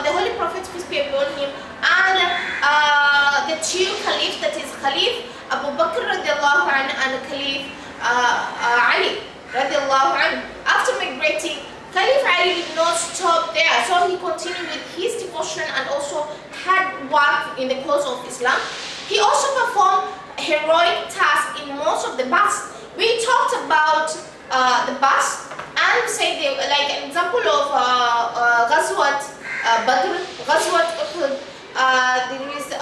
the Holy Prophet, peace be upon him, and the two Caliph, that is Caliph Abu Bakr radiallahu anhu and Caliph Ali radiallahu anhu. After migrating, Caliph Ali did not stop there, so he continued with his devotion and also had work in the cause of Islam. He also performed heroic tasks in most of the baths. We talked about the baths and say they, like an example of Ghazwat Badr, Ghazwat Uhud. There is the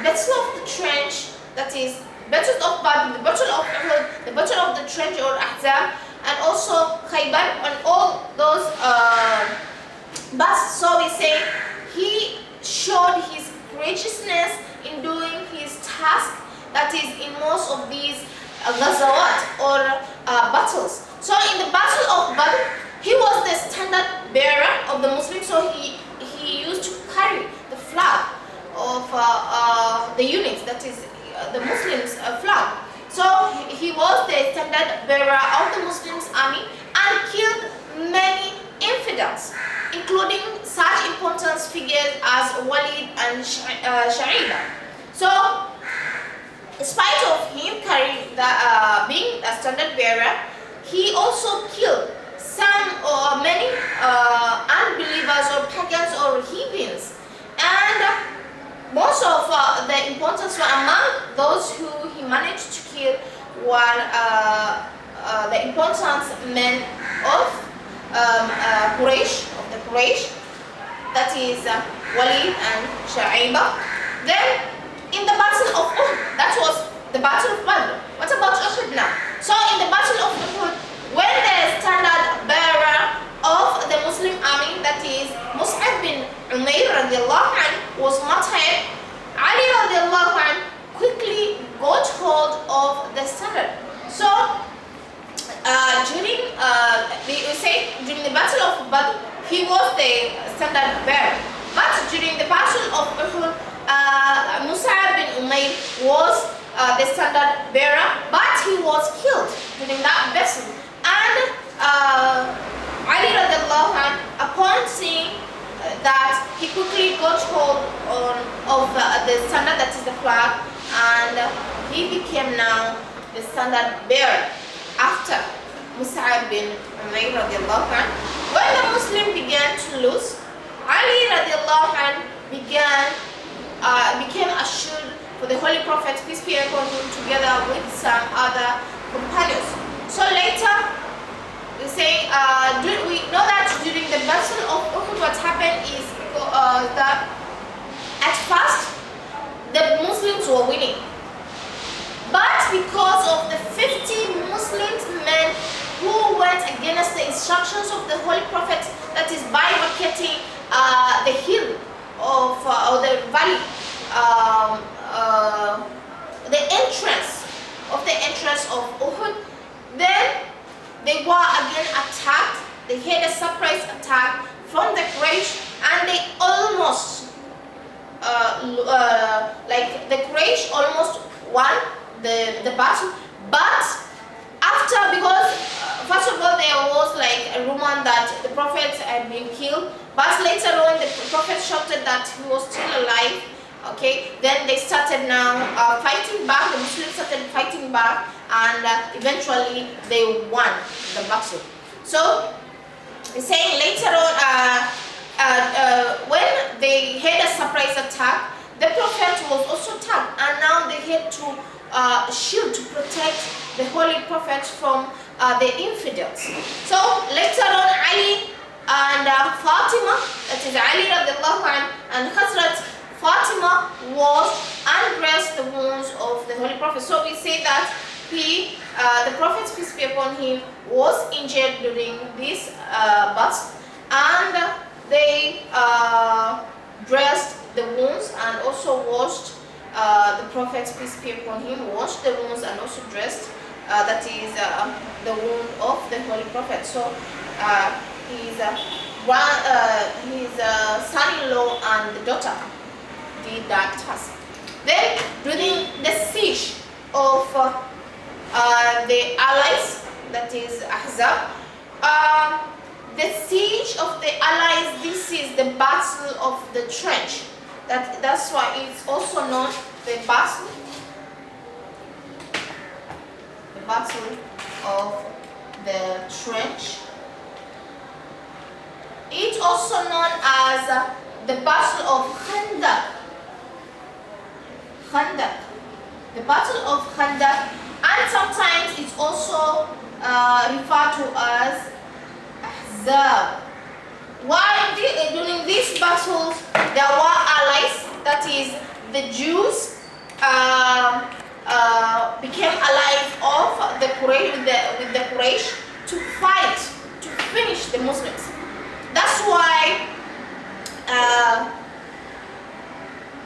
Battle of the Trench, that is Battle of Badr, the Battle of Uhud, the Battle of the Trench or Ahzab, and also Khaybar, and all those baths. So we say he showed his courageousness in doing his task, that is in most of these ghazawat or battles. So in the Battle of Badr, he was the standard bearer of the Muslims, so he used to carry the flag of the units, that is the Muslims' flag. So he was the standard bearer of the Muslims' army and killed many infidels, including such important figures as Walid and Shaiba. So, in spite of him carrying being a standard bearer, he also killed some or many unbelievers or pagans or heathens, and most of the importance were among those who he managed to kill were the important men of Quraysh, that is Walid and Shaiba. Then in the Battle of Uhud, that was the Battle of Badr. What about Uhud now? So in the Battle of Uhud, when the standard bearer of the Muslim army, that is Mus'ab bin Umayr radiallahu anhu, was martyred, Ali radiallahu anhu quickly got hold of the standard. So during the Battle of Badr, he was the standard bearer. But during the Battle of Uhud, Mus'ab bin Umayr was the standard bearer, but he was killed during that battle. And Ali radiallahu anhu, upon seeing that, he quickly got hold of the standard, that is the flag, and he became now the standard bearer after Mus'ab bin Umayr radiallahu anhu. When the Muslim began to lose, Ali radiallahu anhu became assured for the Holy Prophet, peace be upon him, together with some other companions. So later, we say, we know that during the Battle of Uhud, what happened is that at first the Muslims were winning, but because of the 50 Muslim men who went against the instructions of the Holy Prophet, that is bifurcating the hill of or the valley, the entrance of Uhud, then they were again attacked. They had a surprise attack from the Quraysh, and they almost like the Quraysh almost won the battle. But after, because first of all there was like a rumor that the Prophet had been killed, but later on the Prophet shouted that he was still alive. Okay, then they started now fighting back. The Muslims started fighting back, and eventually they won the battle. So, saying later on, when they had a surprise attack, the Prophet was also attacked, and now they had to shield to protect the Holy Prophet from the infidels. So later on, Ali and Fatima, that is Ali radiallahu anhu, and Hazrat Fatima was undressed the wounds of the Holy Prophet. So we say that the Prophet, peace be upon him, was injured during this battle, and they dressed the wounds and also washed the Prophet, peace be upon him, washed the wounds and also dressed, that is the wound of the Holy Prophet. So his son-in-law and the daughter did that task. Then during the siege of the allies, that is Ahzab, the siege speech of the Allies, this is the Battle of the Trench. That's why it's also known the Battle of the Trench. It's also known as the Battle of Khandak. The Battle of Khandak, and sometimes it's also referred to as Ahzab. While during these battles, there were allies, that is, the Jews became allies of the Quraysh with the Quraysh to fight, to finish the Muslims. That's why,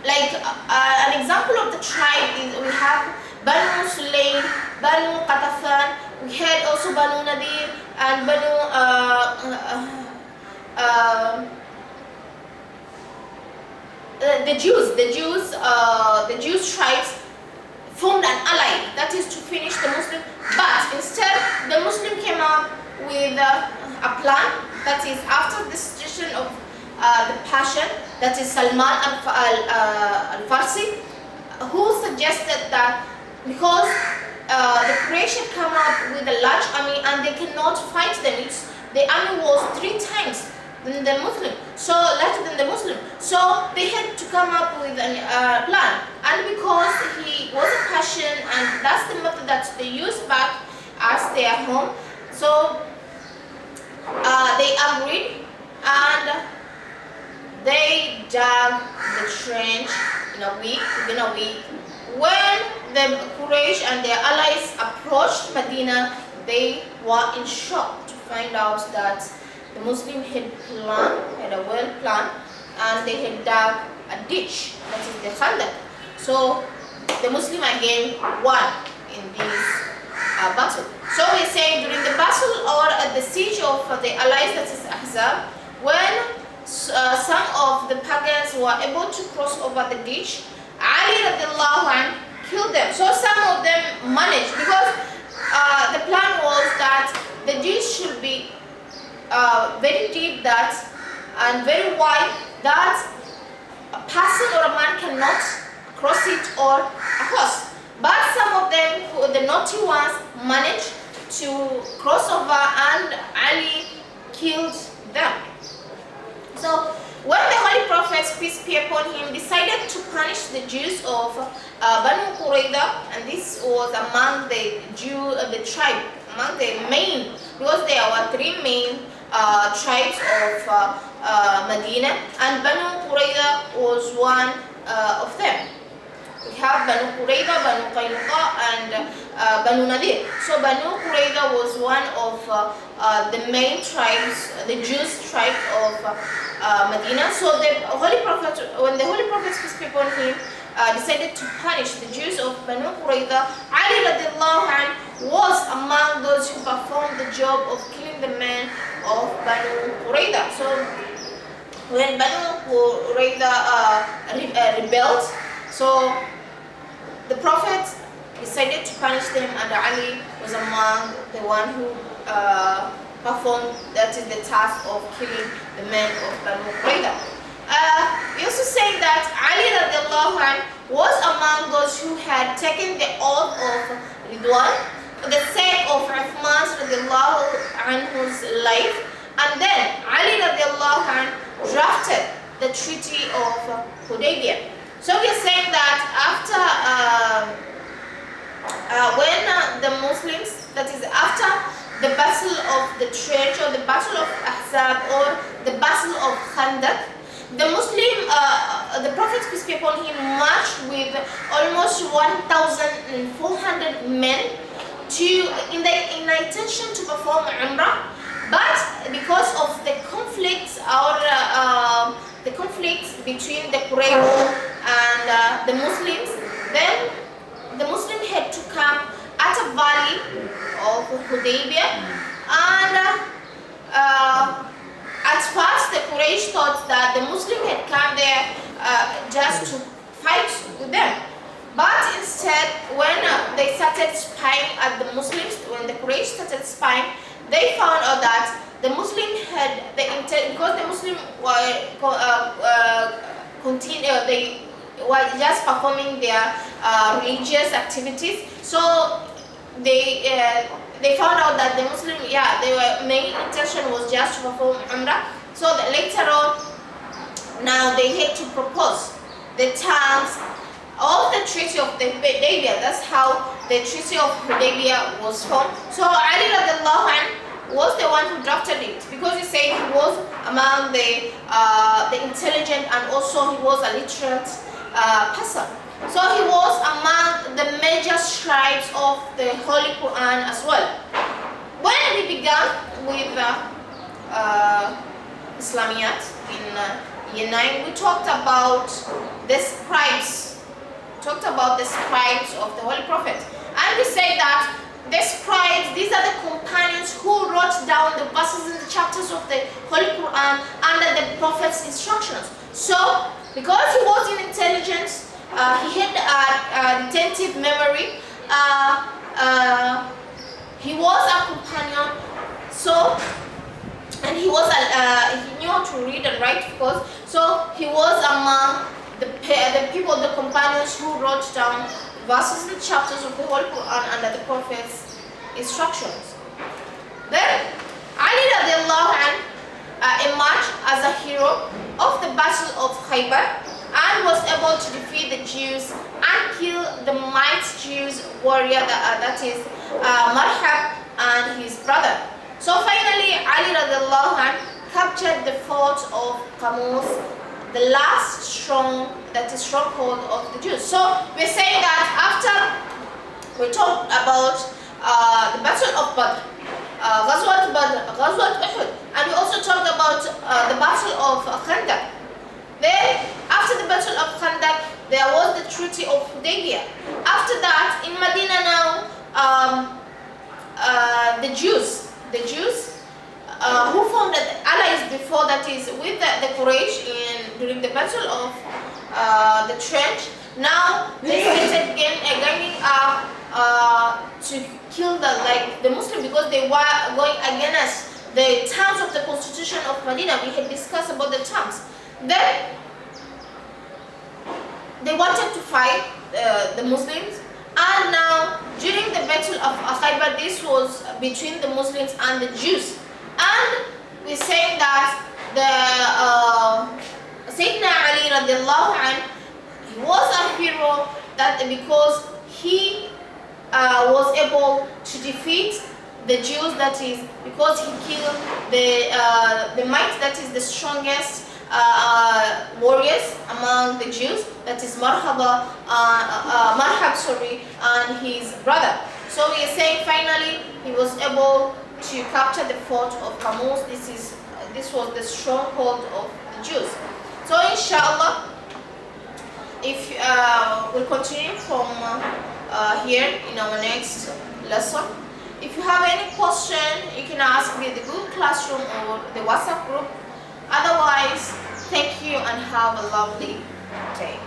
an example of the tribe is we have Banu Sulaym, Banu Qatafan, we had also Banu Nadir and Banu the Jews tribes formed an ally, that is to finish the Muslim, but instead the Muslim came up with a plan, that is after the suggestion of the Pasha, that is Salman al-Farsi, who suggested that because the Quraysh had come up with a large army and they cannot fight them, the army was 3 times than the Muslim, so larger than the Muslim, so they had to come up with a plan, and because he was a Persian and that's the method that they use back at their home, so they agreed and they dug the trench within a week. When the Quraysh and their allies approached Medina, they were in shock to find out that the Muslim had a well plan, and they had dug a ditch, that is the Khandak. So the Muslim again won in this battle. So we're saying during the battle or the siege of the allies, that is Ahzab, when some of the pagans were able to cross over the ditch, Ali radiallahu anh killed them. So some of them managed, because the plan was that the ditch should be very deep and very wide, that a person or a man cannot cross it, or a horse. But some of them, the naughty ones, managed to cross over, and Ali killed them. So when the Holy Prophet, peace be upon him, decided to punish the Jews of Banu Qurayza, and this was among the tribe, among the main, because there were 3 main tribes of Medina, and Banu Qurayza was one of them. We have Banu Qurayza, Banu Qaynuqa, and Banu Nadir. So Banu Qurayza was one of the main tribes, the Jews tribe of Medina. So the Holy Prophet, when the Holy Prophet, peace be upon him, decided to punish the Jews of Banu Qurayza, Ali radiallahu anh was among those who performed the job of killing the men of Banu Qurayza. So when Banu Qurayza rebelled, so the Prophet decided to punish them, and Ali was among the one who performed, that is the task of killing the men of Banu Qurayza. We also say that Ali radiallahu anh was among those who had taken the oath of Ridwan for the sake of Uthman radiallahu anhu's life, and then Ali radiallahu anh drafted the Treaty of Hudaybiyah. So we are saying that after when the Muslims, that is after the Battle of the Trench, or the Battle of Ahzab, or the Battle of Khandak, the the Prophet, peace be upon him, marched with almost 1,400 men in the intention to perform Umrah, but because of the conflicts between the Quraysh and the Muslims, then the Muslim had to come at a valley of Hudaybiyah, and at first the Quraysh thought that the Muslim had come there just to fight with them. But instead, when they started spying at the Muslims, when the Quraysh started spying, they found out that the Muslim had the because the Muslim they were just performing their religious activities. So they found out that the Muslim, their main intention was just to perform Umrah. So that later on, now they had to propose the terms of the Treaty of Hudaybiyah. That's how the Treaty of Hudaybiyah was formed. So Ali radiallahu anhu was the one who drafted it, because he said he was among the intelligent, and also he was a literate person. So he was among the major scribes of the Holy Quran as well. When we began with Islamiayat in year 9, we talked about the scribes. Of the Holy Prophet, and we said that the scribes, these are the companions who wrote down the verses in the chapters of the Holy Quran under the Prophet's instructions. So, because he was in intelligence, he had a retentive memory, he was a companion, so, and he was he knew how to read and write, of course. So he was among the people, the companions who wrote down verses and chapters of the Holy Quran under the Prophet's instructions. Then Ali radiallahu anhu emerged as a hero of the Battle of Khaybar, and was able to defeat the Jews and kill the mighty Jews warrior, that is Mariam and his brother. So finally, Ali radiallahu anhu captured the fort of Qamus, the last stronghold of the Jews. So we're saying that after we talked about the Battle of Badr, Ghazwat Uhud, and we also talked about the Battle of Khandaq. Then after the Battle of Khandaq, there was the Treaty of Hudaybiyah. After that, in Medina now, the Jews who formed allies before, that is with the Quraysh during the Battle of the Trench. Now they started ganging up to kill the Muslim, because they were going against the terms of the Constitution of Medina. We had discussed about the terms. Then they wanted to fight the Muslims, and now during the Battle of Khaybar, this was between the Muslims and the Jews. And we're saying that the Sayyidina Ali radiallahu anhu, he was a hero, that because he was able to defeat the Jews, that is because he killed the might, that is the strongest warriors among the Jews, that is Marhab, and his brother. So we are saying finally he was able to capture the fort of Qamus. This was the stronghold of the Jews. So inshallah, if we'll continue from here in our next lesson. If you have any question, you can ask me in the Google Classroom or the WhatsApp group. Otherwise, thank you and have a lovely day.